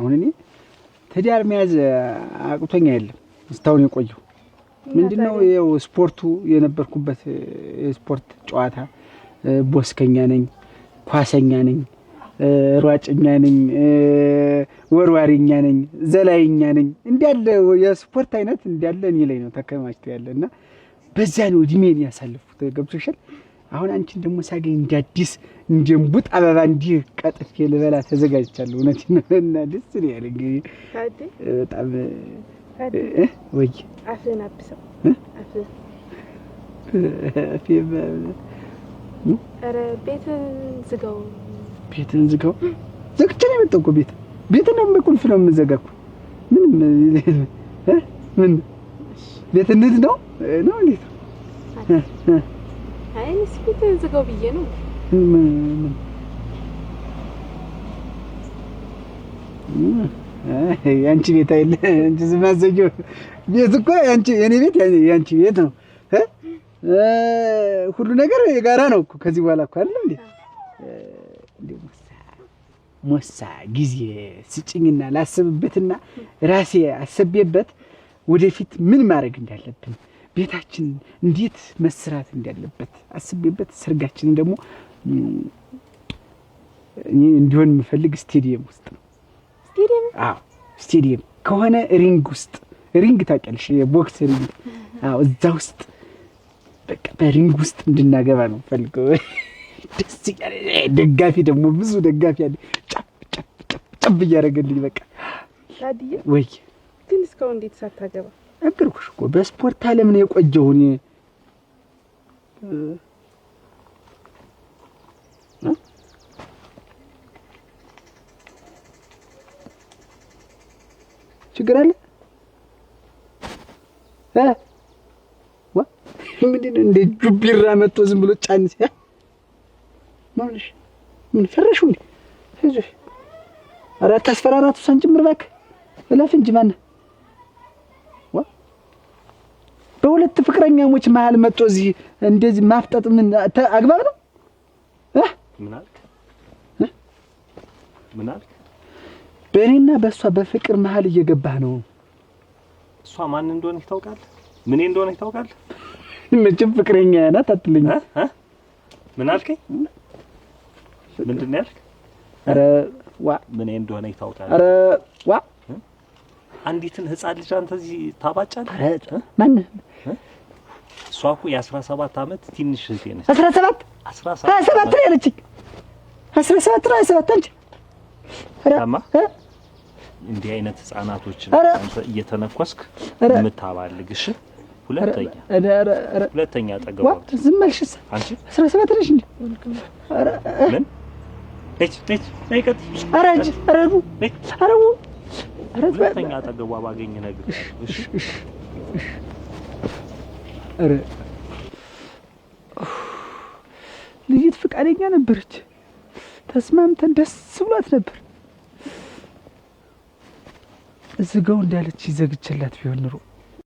አሁን እኔ ትዳር መያዝ አቅቶኛ አይደለም እስካሁን የቆየው ምንድነው ያው ስፖርቱ የነበርኩበት ስፖርት ጨዋታ ቦስከኛ ነኝ ኳሰኛ ነኝ ሯጭኛ ነኝ ወርዋሪኛ ነኝ ዘላይኛ ነኝ እንዲያለ የስፖርት አይነት እንዲያለ እኔ ላይ ነው ተከማችቶ ያለና በዛ ነው ዲሜን ያሳልፉት ገብቶሻል አሁን አንቺን ደግሞ ሳገኝ እንዲያዲስ እንጀምቡጥ አበባ እንዲህ ቀጥፍ የለበላ ተዘጋጅቻለሁ እውነቴን ነው ደስ ይላል እንግዲህ በጣም ወይ አፍህን አብሰው ፊም ኧረ ቤትን ዝጋው ዘግቼ ነው የመጣሁ እኮ ቤትን ነው በቁልፍ ነው የምዘጋው ምን ቤት እንዴት ነው እንዴት አይ ቤትን ዝጋው ብዬ ነው ያንቺ ቤት አይደለ እንጂ ዝማዘጊው ቤት እኮ የኔ ቤት ያንቺ ቤት ነው ሁሉ ነገር የጋራ ነው እኮ ከዚህ በኋላ እኮ አይደል እንዴ ሞሳ ጊዜ ስጭኝና ላስብበትና ራሴ አሰብየበት ወደፊት ምን ማድረግ እንዳለብን ቤታችን እንዴት መስራት እንዳለበት አስብየበት ሰርጋችን ደግሞ እንዲሆን የምፈልግ ስቴዲየም ውስጥ ነው ስቴዲየም ከሆነ ሪንግ ታውቂያለሽ የቦክስ ሪንግ እዛ ውስጥ በቃ በሪንግ ውስጥ እንድናገባ ነው ፈልገው ደስ ይላል ደጋፊ ደግሞ ብዙ ደጋፊ አለ ጨብ እያደረገልኝ በቃ ታዲያ ወይ ግን እስካሁን እንዴት ሳታገባ አገርኩሽ እኮ በስፖርት ዓለም ነው የቆየው እኔ ችግር አለ ምንድነው እንደ ጁቢራ መጥቶ ዝም ብሎ ጫን ማለሽ ምን ፈረሹ እንዴ እዚህ ኧረ ተስፈራራቱ ሳንጭምር ባክ እለፍ እንጂ ማን በሁለት ፍቅረኛሞች መሃል መጥቶ እዚህ እንደዚህ ማፍጠጥ ምን አግባብ ነው ምን አልክ በእኔና በእሷ በፍቅር መሃል እየገባህ ነው እሷ ማን እንደሆነች ታውቃለህ ምን እንደሆነች ታውቃለህ መቼም ፍቅረኛ ናት አትልኝ ምን አልከኝ ምንድን ያልክ ኧረ ዋ ምን እንደሆነች ታውቃለህ ኧረ ዋ አንዲትን ህፃን ልጅ አንተ እዚህ ታባጫለህ ማን እሷ እኮ የ17 አመት ትንሽ እህቴ ነች 17 ነው ያለችኝ 17 አንቺ ታማ እንዲህ አይነት ህፃናቶችን አንተ እየተነኮስክ የምታባልግሽ ሁለተኛ አጠገቧ ዝም አልሽስ አንቺ 17 ነሽ እንዴ ምን ነይከት አረቡ ሁለተኛ አጠገቧ ባገኝ ነገር እሺ ልጅት ፍቃደኛ ነበረች ተስማምተን ደስ ብሏት ነበር እዝጋው እንዳለች ይዘግችላት ቢሆን ኑሮ